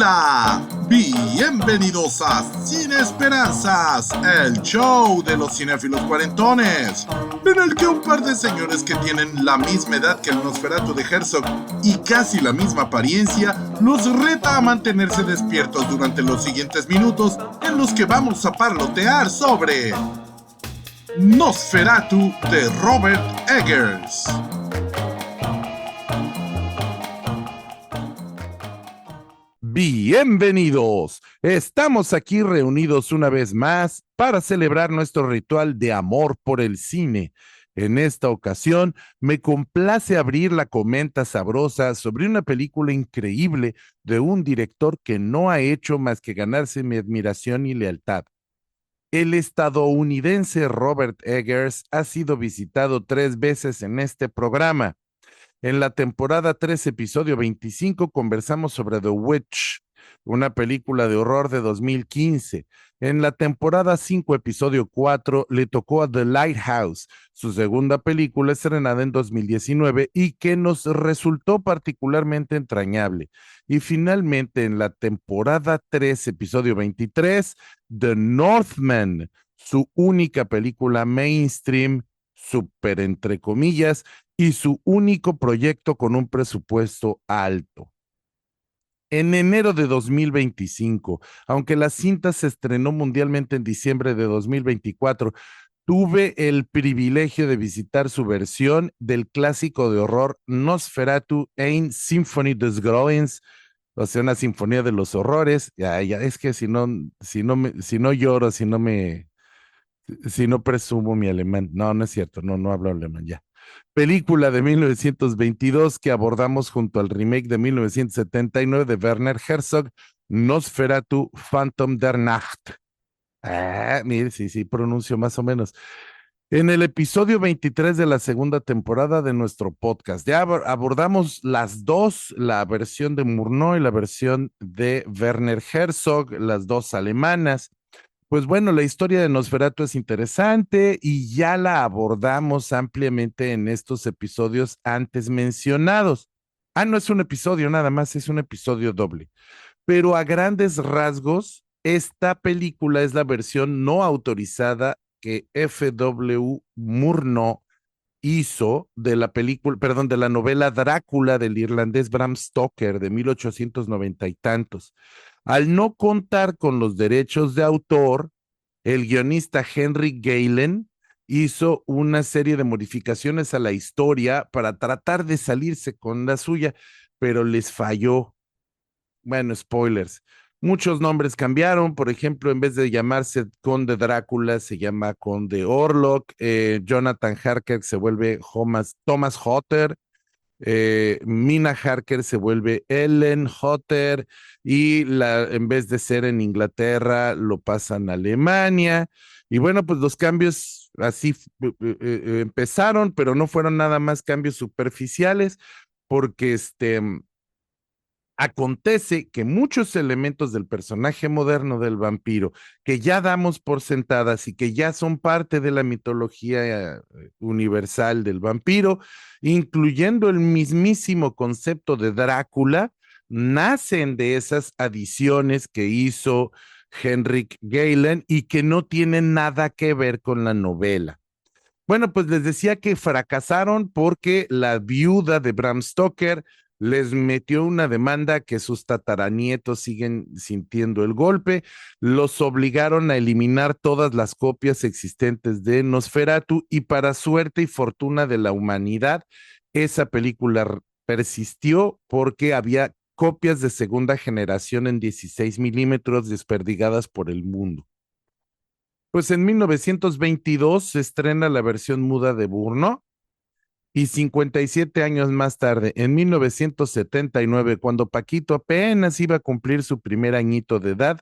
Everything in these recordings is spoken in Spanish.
Hola, bienvenidos a Sin Esperanzas, el show de los cinéfilos cuarentones, en el que un par de señores que tienen la misma edad que el Nosferatu de Herzog y casi la misma apariencia, los reta a mantenerse despiertos durante los siguientes minutos en los que vamos a parlotear sobre Nosferatu de Robert Eggers. Bienvenidos. Estamos aquí reunidos una vez más para celebrar nuestro ritual de amor por el cine. En esta ocasión, me complace abrir la comenta sabrosa sobre una película increíble de un director que no ha hecho más que ganarse mi admiración y lealtad. El estadounidense Robert Eggers ha sido visitado 3 veces en este programa. En la temporada 3, episodio 25, conversamos sobre The Witch, una película de horror de 2015. En la temporada 5, episodio 4, le tocó a The Lighthouse, su segunda película estrenada en 2019 y que nos resultó particularmente entrañable. Y finalmente, en la temporada 3, episodio 23, The Northman, su única película mainstream, súper entre comillas, y su único proyecto con un presupuesto alto. En enero de 2025, aunque la cinta se estrenó mundialmente en diciembre de 2024, tuve el privilegio de visitar su versión del clásico de horror Nosferatu Ein Symphony des Grauens, o sea, una sinfonía de los horrores. Es que si no lloro, si no presumo mi alemán. No, no es cierto, no hablo alemán ya. Película de 1922 que abordamos junto al remake de 1979 de Werner Herzog, Nosferatu Phantom der Nacht. Mire, sí, pronuncio más o menos. En el episodio 23 de la segunda temporada de nuestro podcast, ya abordamos las dos, la versión de Murnau y la versión de Werner Herzog, las dos alemanas. Pues bueno, la historia de Nosferatu es interesante y ya la abordamos ampliamente en estos episodios antes mencionados. No es un episodio nada más, es un episodio doble. Pero a grandes rasgos, esta película es la versión no autorizada que F.W. Murnau hizo de la película, perdón, de la novela Drácula del irlandés Bram Stoker de 1890 y tantos. Al no contar con los derechos de autor, el guionista Henry Galen hizo una serie de modificaciones a la historia para tratar de salirse con la suya, pero les falló. Bueno, spoilers. Muchos nombres cambiaron, por ejemplo, en vez de llamarse Conde Drácula, se llama Conde Orlok, Jonathan Harker se vuelve Thomas Hutter, Mina Harker se vuelve Ellen Hutter y en vez de ser en Inglaterra lo pasan a Alemania. Y bueno, pues los cambios así empezaron, pero no fueron nada más cambios superficiales, porque acontece que muchos elementos del personaje moderno del vampiro, que ya damos por sentadas y que ya son parte de la mitología universal del vampiro, incluyendo el mismísimo concepto de Drácula, nacen de esas adiciones que hizo Henrik Galen y que no tienen nada que ver con la novela. Bueno, pues les decía que fracasaron porque la viuda de Bram Stoker les metió una demanda que sus tataranietos siguen sintiendo el golpe, los obligaron a eliminar todas las copias existentes de Nosferatu y para suerte y fortuna de la humanidad, esa película persistió porque había copias de segunda generación en 16 milímetros desperdigadas por el mundo. Pues en 1922 se estrena la versión muda de Murnau y 57 años más tarde, en 1979, cuando Paquito apenas iba a cumplir su primer añito de edad,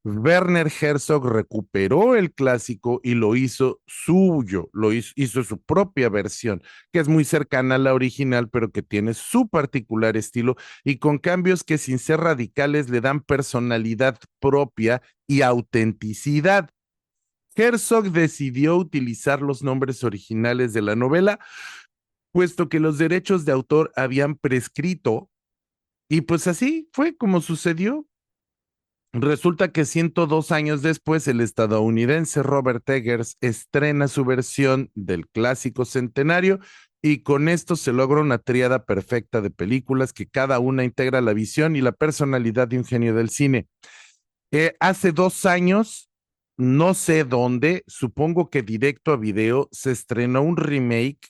Werner Herzog recuperó el clásico y lo hizo suyo, hizo su propia versión, que es muy cercana a la original, pero que tiene su particular estilo y con cambios que sin ser radicales le dan personalidad propia y autenticidad. Herzog decidió utilizar los nombres originales de la novela, puesto que los derechos de autor habían prescrito, y pues así fue como sucedió. Resulta que 102 años después, el estadounidense Robert Eggers estrena su versión del clásico centenario y con esto se logra una tríada perfecta de películas que cada una integra la visión y la personalidad de un genio del cine. Hace 2 años, no sé dónde, supongo que directo a video, se estrenó un remake,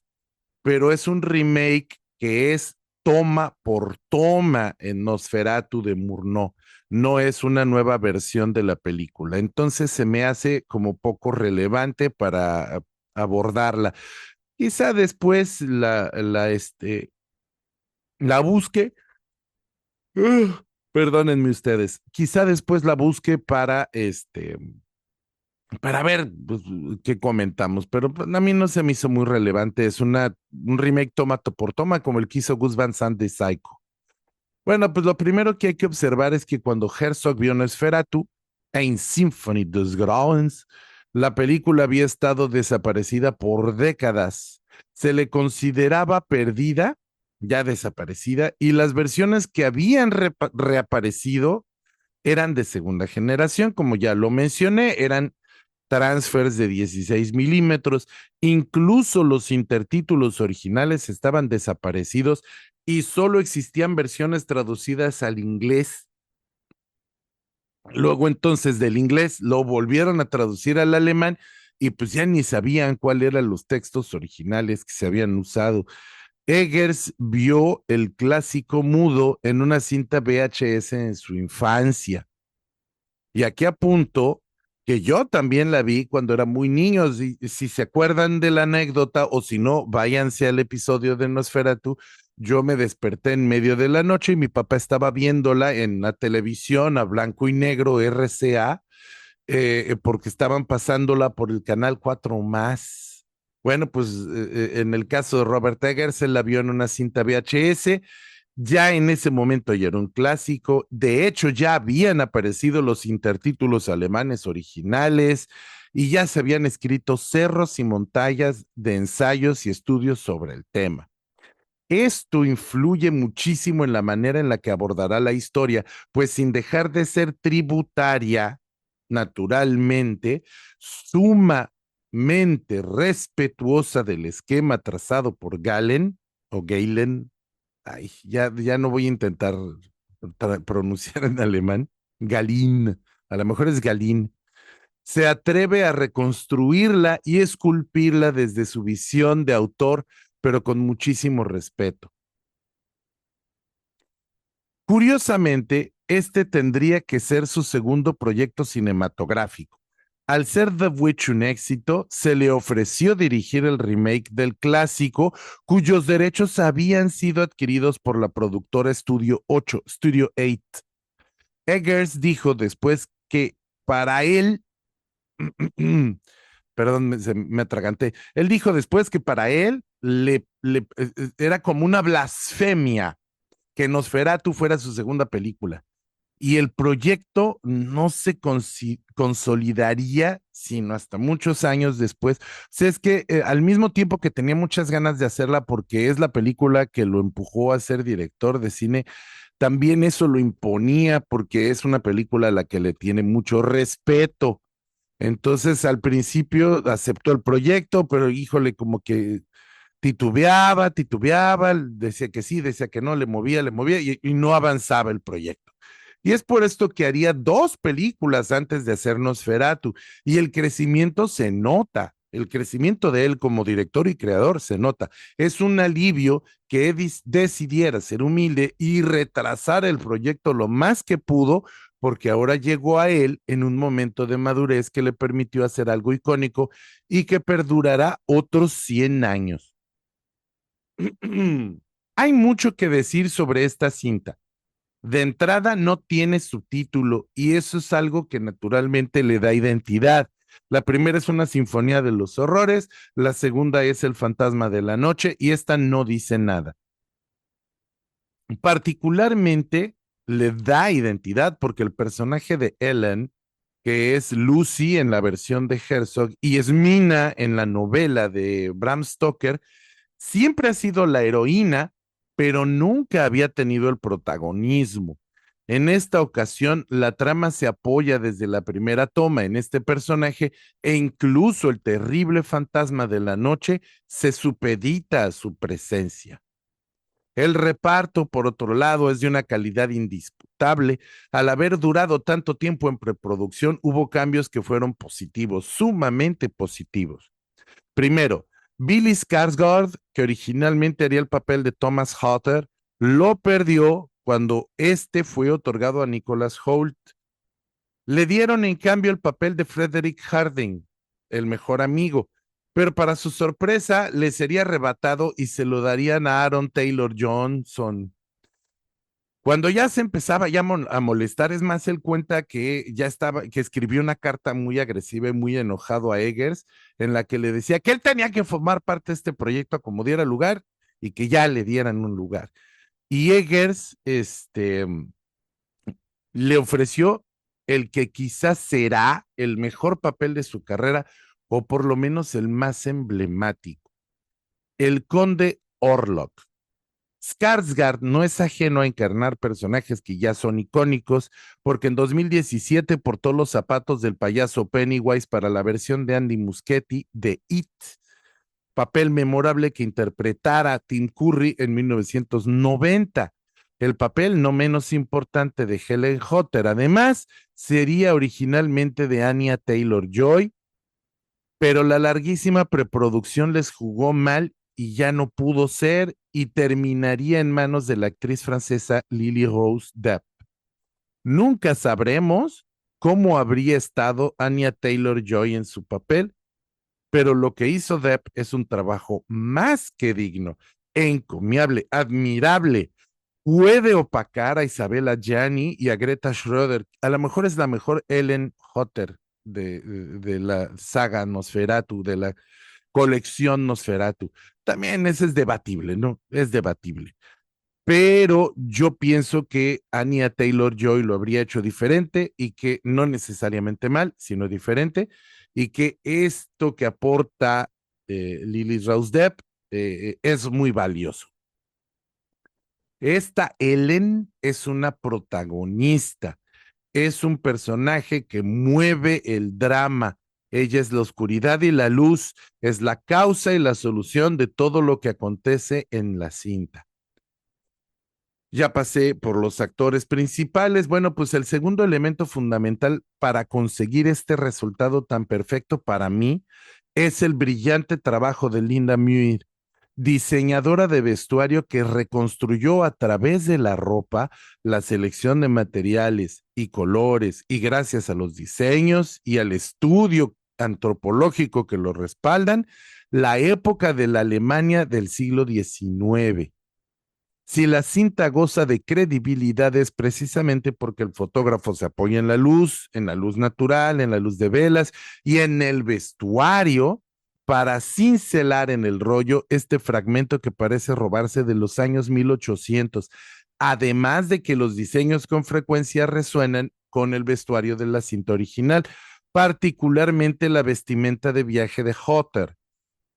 pero es un remake que es toma por toma en Nosferatu de Murnau. No es una nueva versión de la película. Entonces se me hace como poco relevante para abordarla. Quizá después la busque. Perdónenme ustedes. Quizá después la busque para ver pues, qué comentamos, pero pues, a mí no se me hizo muy relevante. Es un remake toma por toma, como el que hizo Gus Van Sant de Psycho. Bueno, pues lo primero que hay que observar es que cuando Herzog vio Nosferatu, Ein Symphony des Grauens, la película había estado desaparecida por décadas. Se le consideraba perdida, ya desaparecida, y las versiones que habían reaparecido eran de segunda generación, como ya lo mencioné, eran transfers de 16 milímetros, incluso los intertítulos originales estaban desaparecidos y solo existían versiones traducidas al inglés. Luego entonces del inglés lo volvieron a traducir al alemán y pues ya ni sabían cuáles eran los textos originales que se habían usado. Eggers vio el clásico mudo en una cinta VHS en su infancia. Y aquí apunto que yo también la vi cuando era muy niño. Si se acuerdan de la anécdota o si no, váyanse al episodio de Nosferatu. Yo me desperté en medio de la noche y mi papá estaba viéndola en la televisión a blanco y negro RCA porque estaban pasándola por el canal 4 más. Bueno, pues en el caso de Robert Eggers, él la vio en una cinta VHS. Ya en ese momento ya era un clásico. De hecho, ya habían aparecido los intertítulos alemanes originales y ya se habían escrito cerros y montañas de ensayos y estudios sobre el tema. Esto influye muchísimo en la manera en la que abordará la historia, pues sin dejar de ser tributaria, naturalmente, sumamente respetuosa del esquema trazado por Galen o Galen. Ay, ya no voy a intentar pronunciar en alemán. Galín, a lo mejor es Galín. Se atreve a reconstruirla y esculpirla desde su visión de autor, pero con muchísimo respeto. Curiosamente, este tendría que ser su segundo proyecto cinematográfico. Al ser The Witch un éxito, se le ofreció dirigir el remake del clásico, cuyos derechos habían sido adquiridos por la productora Studio 8, Studio 8. Eggers dijo después que para él, perdón, me atraganté, él dijo después que para él era como una blasfemia que Nosferatu fuera su segunda película y el proyecto no se consolidaría sino hasta muchos años después. O sea, es que al mismo tiempo que tenía muchas ganas de hacerla porque es la película que lo empujó a ser director de cine, también eso lo imponía porque es una película a la que le tiene mucho respeto. Entonces, al principio aceptó el proyecto, pero híjole, como que titubeaba, decía que sí, decía que no, le movía y no avanzaba el proyecto. Y es por esto que haría 2 películas antes de hacer Nosferatu. Y el crecimiento se nota, el crecimiento de él como director y creador se nota. Es un alivio que Edis decidiera ser humilde y retrasar el proyecto lo más que pudo, porque ahora llegó a él en un momento de madurez que le permitió hacer algo icónico y que perdurará otros 100 años. Hay mucho que decir sobre esta cinta. De entrada no tiene subtítulo y eso es algo que naturalmente le da identidad. La primera es una sinfonía de los horrores, la segunda es El fantasma de la noche y esta no dice nada. Particularmente le da identidad porque el personaje de Ellen, que es Lucy en la versión de Herzog y es Mina en la novela de Bram Stoker, siempre ha sido la heroína, pero nunca había tenido el protagonismo. En esta ocasión, la trama se apoya desde la primera toma en este personaje e incluso el terrible fantasma de la noche se supedita a su presencia. El reparto, por otro lado, es de una calidad indisputable. Al haber durado tanto tiempo en preproducción, hubo cambios que fueron positivos, sumamente positivos. Primero, Billy Skarsgård, que originalmente haría el papel de Thomas Hutter, lo perdió cuando este fue otorgado a Nicholas Hoult. Le dieron en cambio el papel de Frederick Harding, el mejor amigo, pero para su sorpresa le sería arrebatado y se lo darían a Aaron Taylor Johnson. Cuando ya se empezaba ya a molestar, es más, él cuenta que ya estaba, que escribió una carta muy agresiva y muy enojado a Eggers, en la que le decía que él tenía que formar parte de este proyecto a como diera lugar y que ya le dieran un lugar. Y Eggers, le ofreció el que quizás será el mejor papel de su carrera, o por lo menos el más emblemático, el Conde Orlok. Skarsgård no es ajeno a encarnar personajes que ya son icónicos, porque en 2017 portó los zapatos del payaso Pennywise para la versión de Andy Muschietti de It, papel memorable que interpretara Tim Curry en 1990. El papel no menos importante de Helen Hutter, además, sería originalmente de Anya Taylor-Joy, pero la larguísima preproducción les jugó mal y ya no pudo ser y terminaría en manos de la actriz francesa Lily Rose Depp. Nunca sabremos cómo habría estado Anya Taylor-Joy en su papel, pero lo que hizo Depp es un trabajo más que digno, encomiable, admirable. Puede opacar a Isabella Gianni y a Greta Schroeder. A lo mejor es la mejor Ellen Hutter de la saga Nosferatu, de la colección Nosferatu. También ese es debatible, ¿no? Es debatible. Pero yo pienso que Anya Taylor-Joy lo habría hecho diferente y que no necesariamente mal, sino diferente, y que esto que aporta Lily Rose Depp es muy valioso. Esta Ellen es una protagonista, es un personaje que mueve el drama. Ella es la oscuridad y la luz, es la causa y la solución de todo lo que acontece en la cinta. Ya pasé por los actores principales. Bueno, pues el segundo elemento fundamental para conseguir este resultado tan perfecto para mí es el brillante trabajo de Linda Muir, diseñadora de vestuario que reconstruyó a través de la ropa la selección de materiales y colores, y gracias a los diseños y al estudio antropológico que lo respaldan, la época de la Alemania del siglo XIX. Si la cinta goza de credibilidad es precisamente porque el fotógrafo se apoya en la luz natural, en la luz de velas y en el vestuario para cincelar en el rollo este fragmento que parece robarse de los años 1800, además de que los diseños con frecuencia resuenan con el vestuario de la cinta original, particularmente la vestimenta de viaje de Hutter.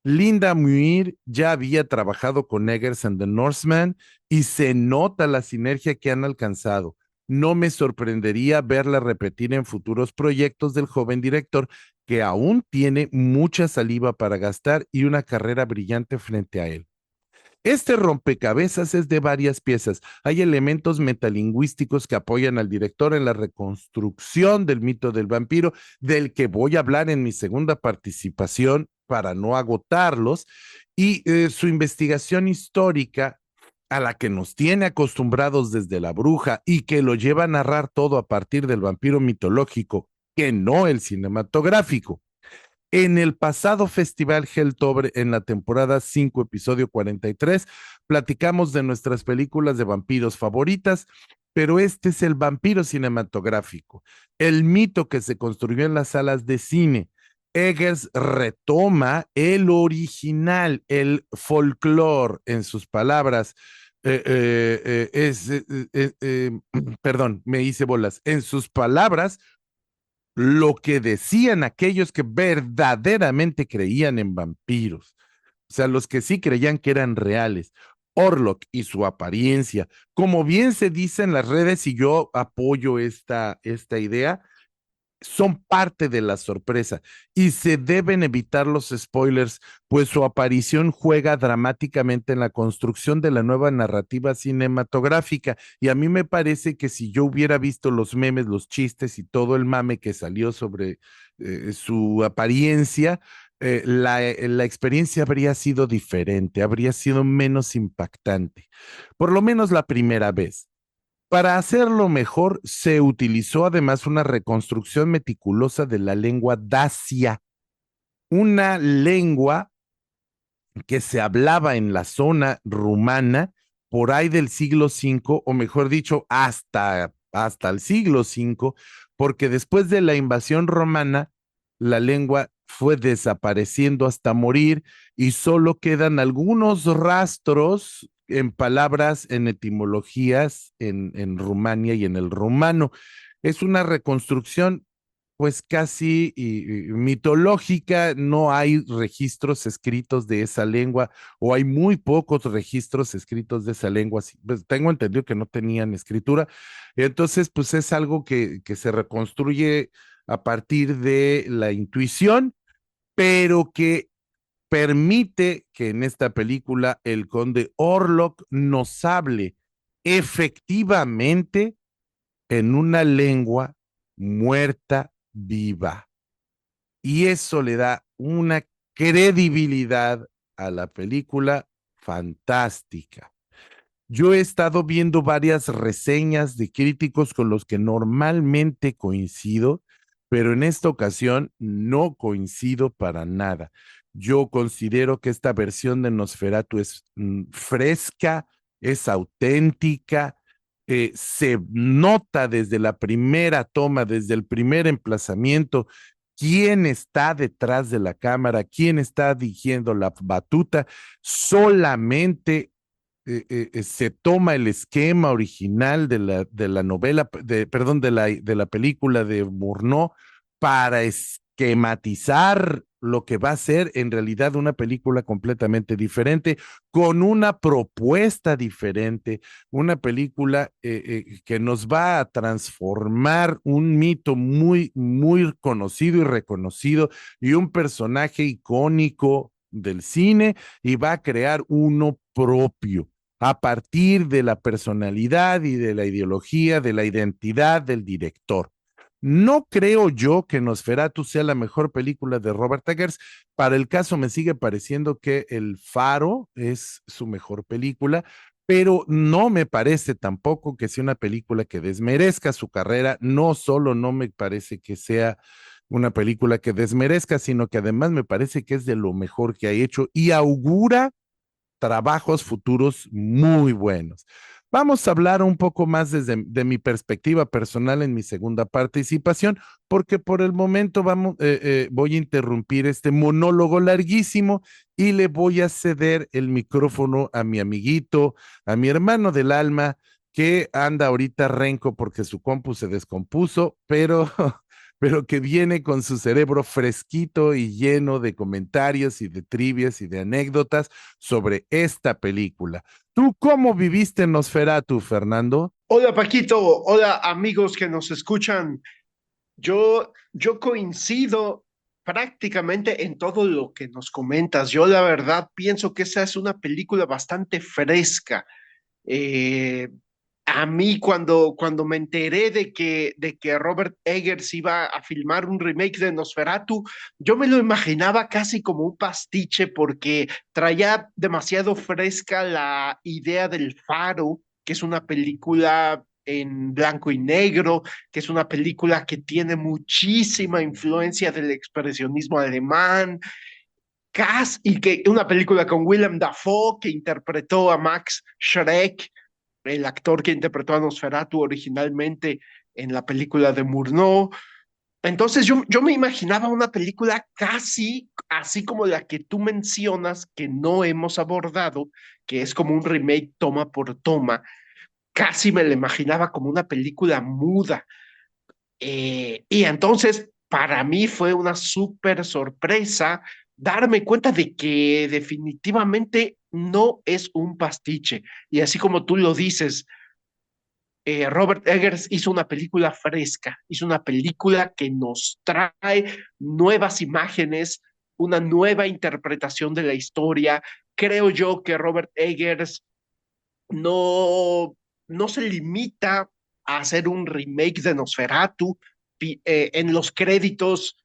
Linda Muir ya había trabajado con Eggers and the Norseman y se nota la sinergia que han alcanzado. No me sorprendería verla repetir en futuros proyectos del joven director, que aún tiene mucha saliva para gastar y una carrera brillante frente a él. Este rompecabezas es de varias piezas. Hay elementos metalingüísticos que apoyan al director en la reconstrucción del mito del vampiro, del que voy a hablar en mi segunda participación para no agotarlos, y su investigación histórica a la que nos tiene acostumbrados desde La Bruja y que lo lleva a narrar todo a partir del vampiro mitológico, que no el cinematográfico. En el pasado Festival Helltober, en la temporada 5, episodio 43, platicamos de nuestras películas de vampiros favoritas, pero este es el vampiro cinematográfico, el mito que se construyó en las salas de cine. Eggers retoma el original, el folclore, en sus palabras. Perdón, me hice bolas. En sus palabras, lo que decían aquellos que verdaderamente creían en vampiros, o sea, los que sí creían que eran reales. Orlok y su apariencia. Como bien se dice en las redes, y yo apoyo esta idea, son parte de la sorpresa y se deben evitar los spoilers, pues su aparición juega dramáticamente en la construcción de la nueva narrativa cinematográfica. Y a mí me parece que si yo hubiera visto los memes, los chistes y todo el mame que salió sobre su apariencia, la experiencia habría sido diferente, habría sido menos impactante, por lo menos la primera vez. Para hacerlo mejor, se utilizó además una reconstrucción meticulosa de la lengua dacia, una lengua que se hablaba en la zona rumana por ahí del siglo V, o mejor dicho, hasta el siglo V, porque después de la invasión romana, la lengua fue desapareciendo hasta morir y solo quedan algunos rastros en palabras, en etimologías en Rumania y en el rumano. Es una reconstrucción pues casi mitológica, no hay registros escritos de esa lengua o hay muy pocos registros escritos de esa lengua. Pues, tengo entendido que no tenían escritura. Entonces, pues es algo que se reconstruye a partir de la intuición, pero que permite que en esta película el conde Orlok nos hable efectivamente en una lengua muerta viva. Y eso le da una credibilidad a la película fantástica. Yo he estado viendo varias reseñas de críticos con los que normalmente coincido, pero en esta ocasión no coincido para nada. Yo considero que esta versión de Nosferatu es fresca, es auténtica, se nota desde la primera toma, desde el primer emplazamiento, quién está detrás de la cámara, quién está dirigiendo la batuta. Solamente se toma el esquema original de la novela, perdón, de la película de Murnau para esquematizar lo que va a ser en realidad una película completamente diferente, con una propuesta diferente, una película que nos va a transformar un mito muy, muy conocido y reconocido y un personaje icónico del cine y va a crear uno propio a partir de la personalidad y de la ideología, de la identidad del director. No creo yo que Nosferatu sea la mejor película de Robert Eggers. Para el caso me sigue pareciendo que El Faro es su mejor película, pero no me parece tampoco que sea una película que desmerezca su carrera. No solo no me parece que sea una película que desmerezca, sino que además me parece que es de lo mejor que ha hecho y augura trabajos futuros muy buenos. Vamos a hablar un poco más desde de mi perspectiva personal en mi segunda participación, porque por el momento voy a interrumpir este monólogo larguísimo y le voy a ceder el micrófono a mi amiguito, a mi hermano del alma, que anda ahorita renco porque su compu se descompuso, pero pero que viene con su cerebro fresquito y lleno de comentarios y de trivias y de anécdotas sobre esta película. ¿Tú cómo viviste Nosferatu, Fernando? Hola Paquito, hola amigos que nos escuchan. Yo coincido prácticamente en todo lo que nos comentas. Yo la verdad pienso que esa es una película bastante fresca. Eh, a mí cuando me enteré de que Robert Eggers iba a filmar un remake de Nosferatu, yo me lo imaginaba casi como un pastiche porque traía demasiado fresca la idea del Faro, que es una película en blanco y negro, que es una película que tiene muchísima influencia del expresionismo alemán, y que una película con Willem Dafoe que interpretó a Max Schreck, el actor que interpretó a Nosferatu originalmente en la película de Murnau. Entonces yo me imaginaba una película casi así como la que tú mencionas, que no hemos abordado, que es como un remake toma por toma. Casi me la imaginaba como una película muda. Y entonces para mí fue una súper sorpresa darme cuenta de que definitivamente no es un pastiche. Y así como tú lo dices, Robert Eggers hizo una película fresca, hizo una película que nos trae nuevas imágenes, una nueva interpretación de la historia. Creo yo que Robert Eggers no, no se limita a hacer un remake de Nosferatu. En los créditos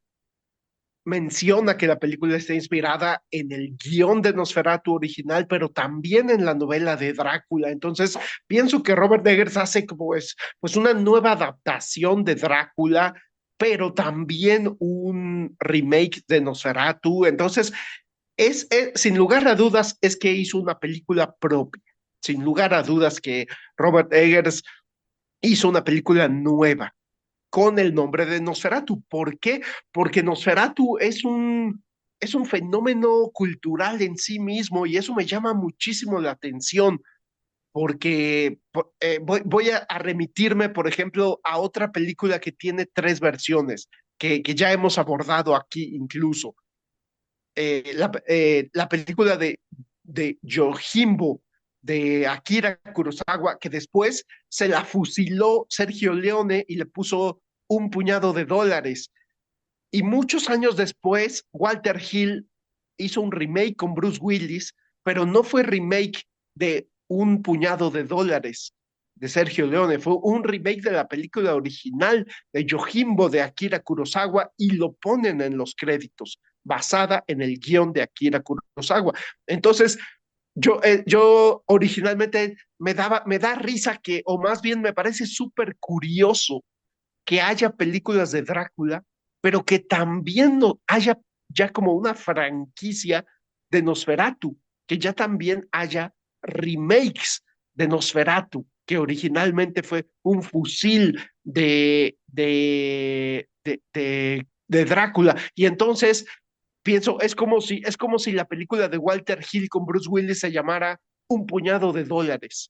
menciona que la película está inspirada en el guión de Nosferatu original, pero también en la novela de Drácula. Entonces, pienso que Robert Eggers hace pues una nueva adaptación de Drácula, pero también un remake de Nosferatu. Entonces, sin lugar a dudas, es que hizo una película propia. Sin lugar a dudas que Robert Eggers hizo una película nueva con el nombre de Nosferatu. ¿Por qué? Porque Nosferatu es un fenómeno cultural en sí mismo y eso me llama muchísimo la atención porque voy a remitirme, por ejemplo, a otra película que tiene tres versiones, que ya hemos abordado aquí incluso. La película de Yojimbo, de Akira Kurosawa, que después se la fusiló Sergio Leone y le puso un puñado de dólares. Y muchos años después, Walter Hill hizo un remake con Bruce Willis, pero no fue remake de un puñado de dólares de Sergio Leone, fue un remake de la película original de Yojimbo de Akira Kurosawa y lo ponen en los créditos, basada en el guión de Akira Kurosawa. Entonces, yo originalmente me da risa que, o más bien me parece súper curioso que haya películas de Drácula, pero que también no haya ya como una franquicia de Nosferatu, que ya también haya remakes de Nosferatu, que originalmente fue un fusil de Drácula. Y entonces pienso, es como si la película de Walter Hill con Bruce Willis se llamara Un puñado de dólares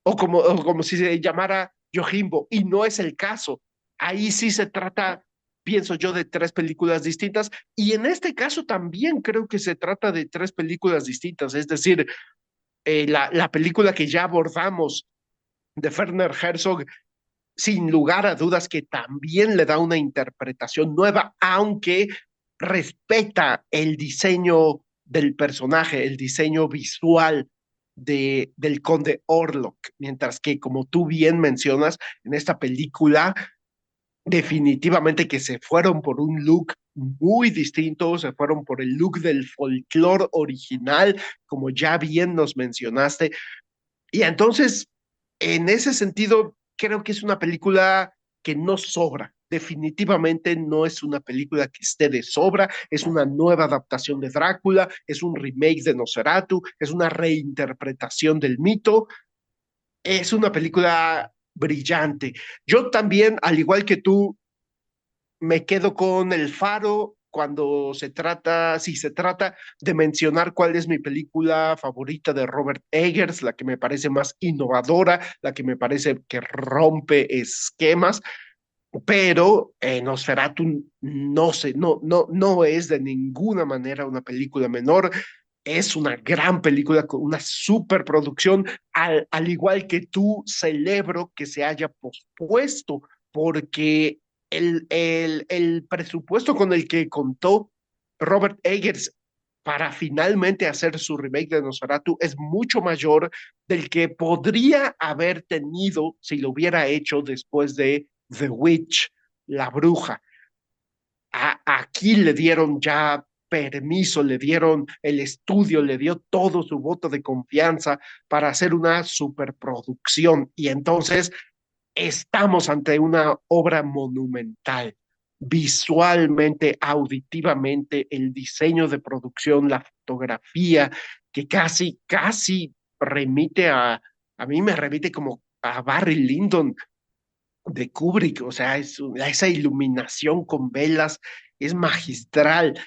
o como si se llamara Yojimbo, y no es el caso. Ahí sí se trata, pienso yo, de tres películas distintas, y en este caso también creo que se trata de tres películas distintas, es decir, la película que ya abordamos de Werner Herzog, sin lugar a dudas que también le da una interpretación nueva, aunque respeta el diseño del personaje, el diseño visual del conde Orlok, mientras que, como tú bien mencionas, en esta película definitivamente que se fueron por un look muy distinto, se fueron por el look del folclore original, como ya bien nos mencionaste, y entonces, en ese sentido, creo que es una película que no sobra. Definitivamente no es una película que esté de sobra, es una nueva adaptación de Drácula, es un remake de Nosferatu, es una reinterpretación del mito, es una película brillante. Yo también, al igual que tú, me quedo con El Faro cuando si se trata de mencionar cuál es mi película favorita de Robert Eggers, la que me parece más innovadora, la que me parece que rompe esquemas, pero Nosferatu no es de ninguna manera una película menor. Es una gran película con una superproducción, al igual que tú, celebro que se haya pospuesto, porque el presupuesto con el que contó Robert Eggers para finalmente hacer su remake de Nosferatu es mucho mayor del que podría haber tenido si lo hubiera hecho después de The Witch, La Bruja. Aquí le dieron ya permiso, le dieron el estudio, le dio todo su voto de confianza para hacer una superproducción. Y entonces estamos ante una obra monumental, visualmente, auditivamente, el diseño de producción, la fotografía, que casi remite a mí me remite como a Barry Lyndon de Kubrick, o sea, esa iluminación con velas es magistral,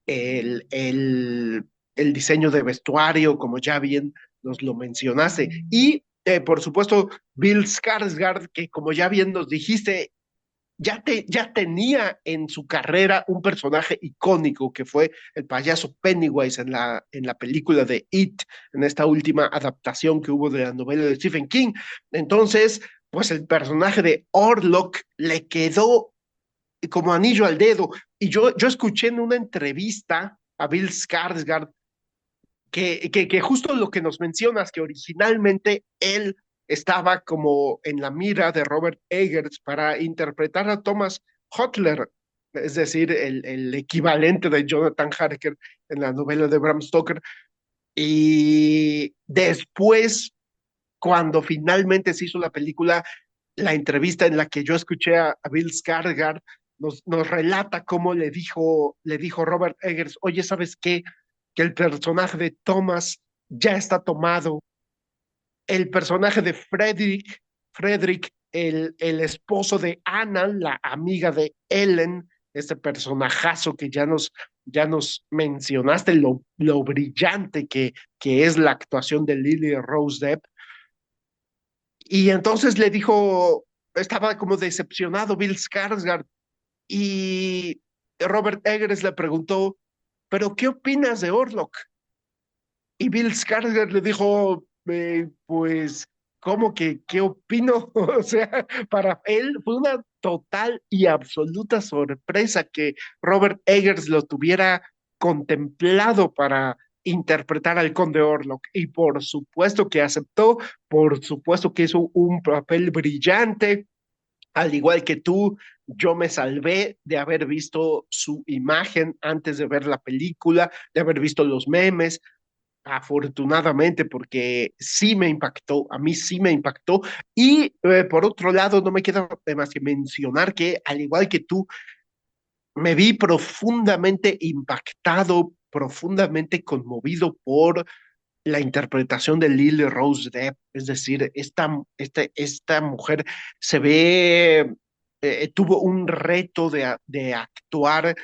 el, el, el diseño de vestuario, como ya bien nos lo mencionaste, y por supuesto Bill Skarsgård, que como ya bien nos dijiste, ya tenía en su carrera un personaje icónico que fue el payaso Pennywise en la película de It, en esta última adaptación que hubo de la novela de Stephen King. Entonces, pues el personaje de Orlok le quedó como anillo al dedo. Y yo escuché en una entrevista a Bill Skarsgård que justo lo que nos mencionas, que originalmente él estaba como en la mira de Robert Eggers para interpretar a Thomas Hotler, es decir, el equivalente de Jonathan Harker en la novela de Bram Stoker. Y después, cuando finalmente se hizo la película, la entrevista en la que yo escuché a Bill Skarsgård nos relata cómo le dijo Robert Eggers, oye, ¿sabes qué? Que el personaje de Thomas ya está tomado. El personaje de Frederick, el esposo de Anna, la amiga de Ellen, este personajazo que ya nos mencionaste, lo brillante que es la actuación de Lily Rose Depp. Y entonces le dijo, estaba como decepcionado Bill Skarsgård y Robert Eggers le preguntó, ¿pero qué opinas de Orlok? Y Bill Skarsgård le dijo, pues, ¿cómo que qué opino? O sea, para él fue una total y absoluta sorpresa que Robert Eggers lo tuviera contemplado para interpretar al Conde Orlok. Y por supuesto que aceptó, por supuesto que hizo un papel brillante. Al igual que tú, yo me salvé de haber visto su imagen antes de ver la película, de haber visto los memes, afortunadamente, porque sí me impactó, a mí sí me impactó. Y por otro lado, no me queda más que mencionar que, al igual que tú, me vi profundamente impactado, profundamente conmovido por la interpretación de Lily Rose Depp. Es decir, esta mujer se ve, tuvo un reto de actuar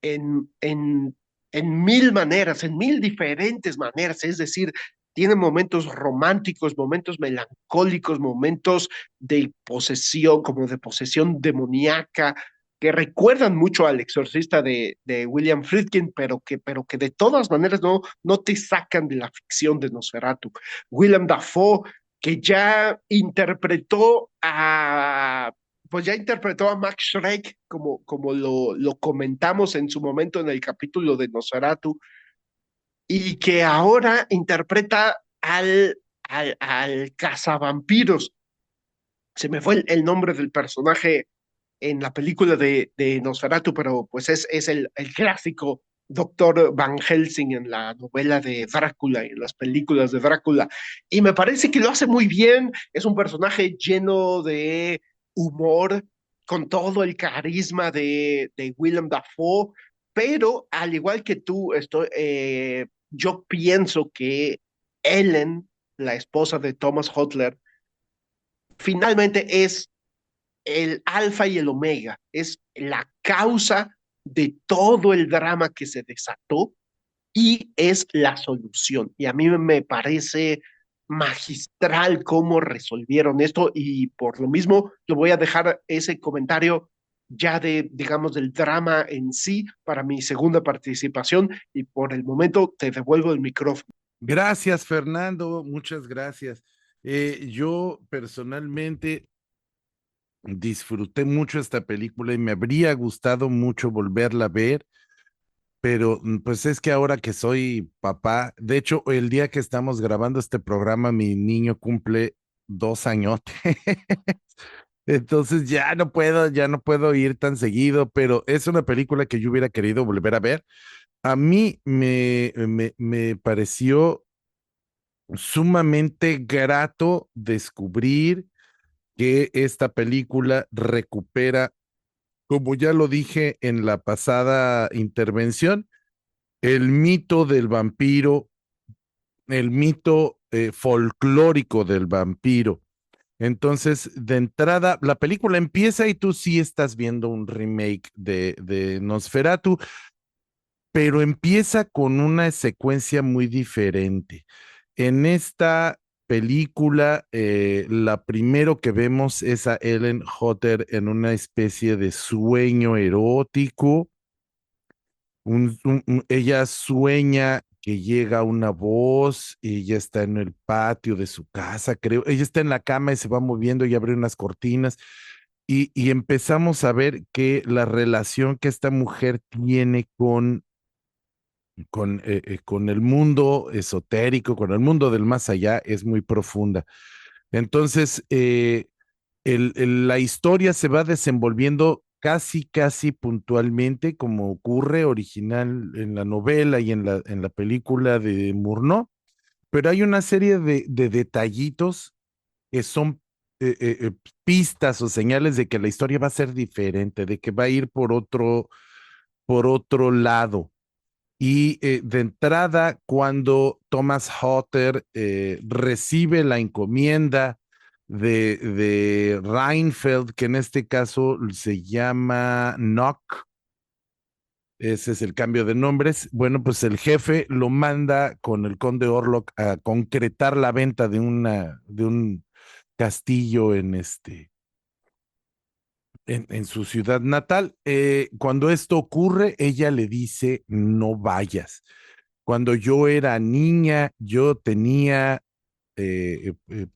en, en, en mil maneras, en mil diferentes maneras, es decir, tiene momentos románticos, momentos melancólicos, momentos de posesión, como de posesión demoníaca, que recuerdan mucho al exorcista de William Friedkin, pero que de todas maneras no te sacan de la ficción de Nosferatu. William Dafoe, que ya interpretó a Max Schreck, como lo comentamos en su momento en el capítulo de Nosferatu, y que ahora interpreta al cazavampiros. Se me fue el nombre del personaje en la película de Nosferatu, pero pues es el clásico Doctor Van Helsing en la novela de Drácula y en las películas de Drácula. Y me parece que lo hace muy bien. Es un personaje lleno de humor, con todo el carisma de Willem Dafoe, pero al igual que tú, yo pienso que Ellen, la esposa de Thomas Hotler, finalmente es el alfa y el omega, es la causa de todo el drama que se desató y es la solución. Y a mí me parece magistral cómo resolvieron esto y por lo mismo lo voy a dejar ese comentario ya digamos, del drama en sí para mi segunda participación y por el momento te devuelvo el micrófono. Gracias, Fernando, muchas gracias. Yo personalmente disfruté mucho esta película y me habría gustado mucho volverla a ver, pero pues es que ahora que soy papá, de hecho, el día que estamos grabando este programa, mi niño cumple 2 añotes. Entonces ya no puedo ir tan seguido, pero es una película que yo hubiera querido volver a ver. A mí me pareció sumamente grato descubrir que esta película recupera, como ya lo dije en la pasada intervención, el mito del vampiro, el mito folclórico del vampiro. Entonces, de entrada, la película empieza y tú sí estás viendo un remake de Nosferatu, pero empieza con una secuencia muy diferente. En esta película, la primero que vemos es a Ellen Hutter en una especie de sueño erótico. Ella sueña que llega una voz y ella está en el patio de su casa, creo. Ella está en la cama y se va moviendo y abre unas cortinas y empezamos a ver que la relación que esta mujer tiene con el mundo esotérico, con el mundo del más allá, es muy profunda. Entonces, la historia se va desenvolviendo casi puntualmente, como ocurre original en la novela y en la película de Murnau, pero hay una serie de detallitos que son pistas o señales de que la historia va a ser diferente, de que va a ir por otro lado. Y de entrada, cuando Thomas Hutter recibe la encomienda de Reinfeldt, que en este caso se llama Nock, ese es el cambio de nombres, bueno, pues el jefe lo manda con el conde Orlok a concretar la venta de un castillo en su ciudad natal. Cuando esto ocurre, ella le dice, no vayas. Cuando yo era niña, yo tenía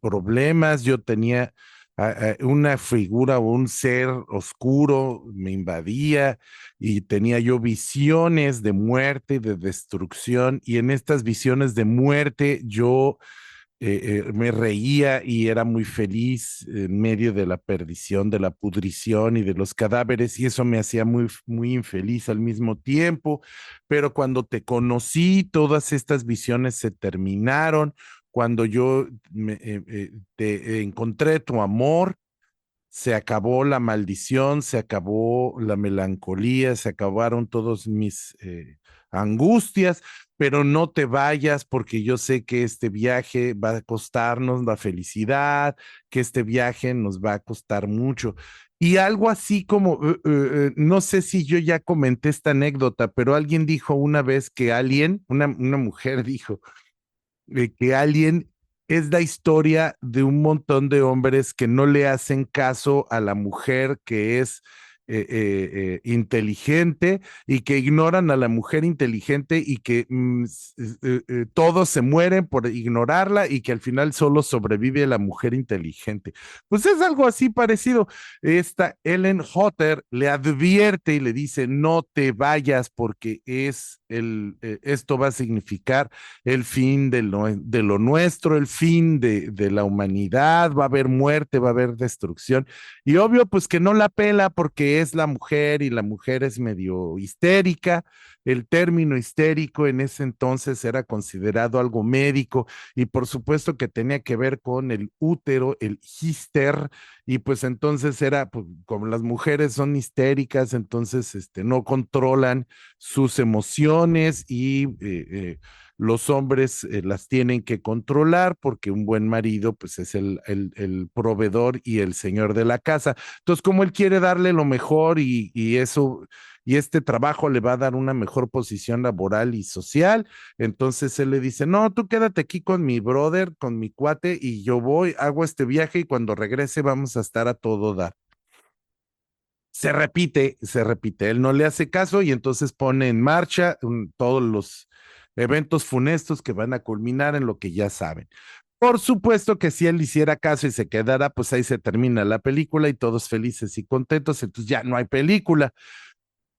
problemas, yo tenía una figura o un ser oscuro, me invadía y tenía yo visiones de muerte y de destrucción, y en estas visiones de muerte yo me reía y era muy feliz en medio de la perdición, de la pudrición y de los cadáveres, y eso me hacía muy infeliz al mismo tiempo. Pero cuando te conocí, todas estas visiones se terminaron. Cuando yo te encontré tu amor, se acabó la maldición, se acabó la melancolía, se acabaron todos mis angustias, pero no te vayas porque yo sé que este viaje va a costarnos la felicidad, que este viaje nos va a costar mucho. Y algo así como, no sé si yo ya comenté esta anécdota, pero alguien dijo una vez que alguien, una mujer dijo, que Alien es la historia de un montón de hombres que no le hacen caso a la mujer que es inteligente, y que ignoran a la mujer inteligente, y que todos se mueren por ignorarla, y que al final solo sobrevive la mujer inteligente. Pues es algo así parecido. Esta Ellen Hutter le advierte y le dice, no te vayas porque esto va a significar el fin de lo nuestro, el fin de la humanidad, va a haber muerte, va a haber destrucción. Y obvio, pues que no la pela porque es la mujer y la mujer es medio histérica. El término histérico en ese entonces era considerado algo médico, y por supuesto que tenía que ver con el útero, el hister, y pues entonces era, pues, como las mujeres son histéricas, entonces no controlan sus emociones, y los hombres las tienen que controlar porque un buen marido pues es el proveedor y el señor de la casa. Entonces, como él quiere darle lo mejor, y eso, y este trabajo le va a dar una mejor posición laboral y social, entonces él le dice, no, tú quédate aquí con mi brother, con mi cuate, y yo voy, hago este viaje y cuando regrese vamos a estar a todo dar. Se repite, él no le hace caso y entonces pone en marcha todos los eventos funestos que van a culminar en lo que ya saben. Por supuesto que si él le hiciera caso y se quedara, pues ahí se termina la película y todos felices y contentos, entonces ya no hay película.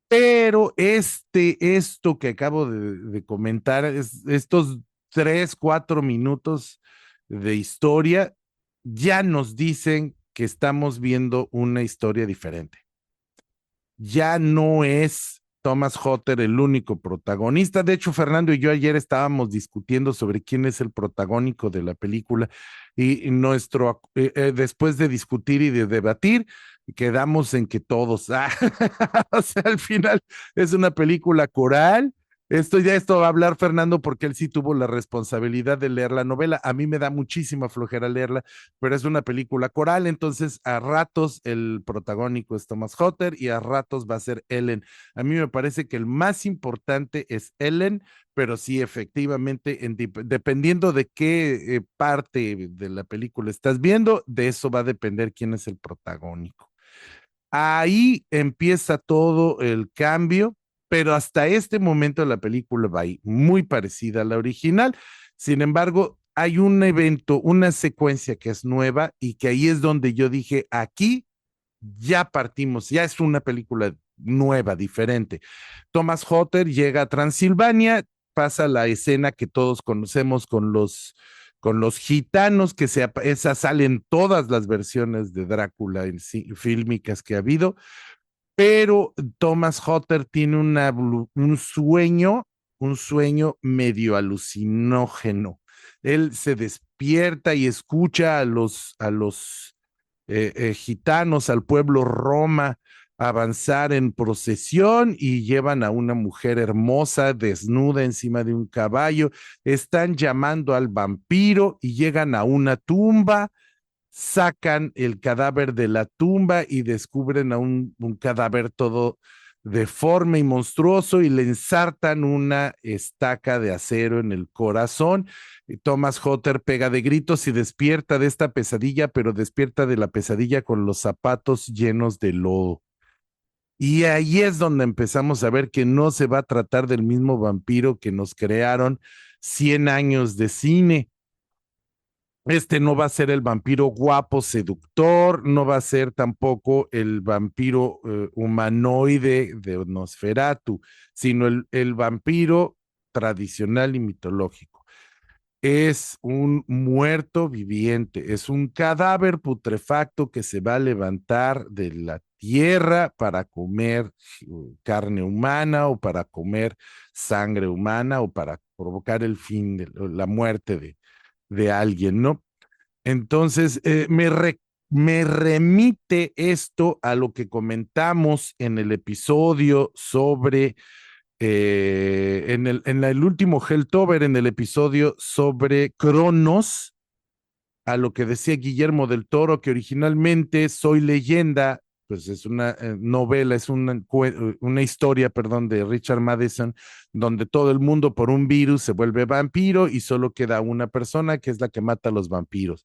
Pero esto que acabo de comentar, estos 3, 4 minutos de historia, ya nos dicen que estamos viendo una historia diferente. Ya no es Thomas Hutter el único protagonista. De hecho, Fernando y yo ayer estábamos discutiendo sobre quién es el protagónico de la película, y después de discutir y de debatir, quedamos en que todos, o sea, al final es una película coral Esto va a hablar Fernando porque él sí tuvo la responsabilidad de leer la novela. A mí me da muchísima flojera leerla, pero es una película coral, entonces a ratos el protagónico es Thomas Hutter y a ratos va a ser Ellen. A mí me parece que el más importante es Ellen, pero sí, efectivamente, dependiendo de qué parte de la película estás viendo, de eso va a depender quién es el protagónico. Ahí empieza todo el cambio, pero hasta este momento la película va ahí, muy parecida a la original. Sin embargo, hay un evento, una secuencia que es nueva y que ahí es donde yo dije, aquí ya partimos, ya es una película nueva, diferente. Thomas Hutter llega a Transilvania, pasa la escena que todos conocemos con los gitanos, que esa salen todas las versiones de Drácula en sí, fílmicas que ha habido, pero Thomas Hutter tiene un sueño medio alucinógeno. Él se despierta y escucha a los gitanos, al pueblo Roma, avanzar en procesión y llevan a una mujer hermosa, desnuda encima de un caballo. Están llamando al vampiro y llegan a una tumba, sacan el cadáver de la tumba y descubren a un cadáver todo deforme y monstruoso y le ensartan una estaca de acero en el corazón. Y Thomas Hutter pega de gritos y despierta de esta pesadilla, pero despierta de la pesadilla con los zapatos llenos de lodo. Y ahí es donde empezamos a ver que no se va a tratar del mismo vampiro que nos crearon 100 años de cine. Este no va a ser el vampiro guapo, seductor, no va a ser tampoco el vampiro humanoide de Nosferatu, sino el vampiro tradicional y mitológico. Es un muerto viviente, es un cadáver putrefacto que se va a levantar de la tierra para comer carne humana o para comer sangre humana o para provocar el fin de la muerte de alguien, ¿no? Entonces, me remite esto a lo que comentamos en el episodio sobre, en el último Helltober, en el episodio sobre Cronos, a lo que decía Guillermo del Toro, que originalmente Soy Leyenda, pues es una novela, es una historia, perdón, de Richard Matheson, donde todo el mundo por un virus se vuelve vampiro y solo queda una persona que es la que mata a los vampiros.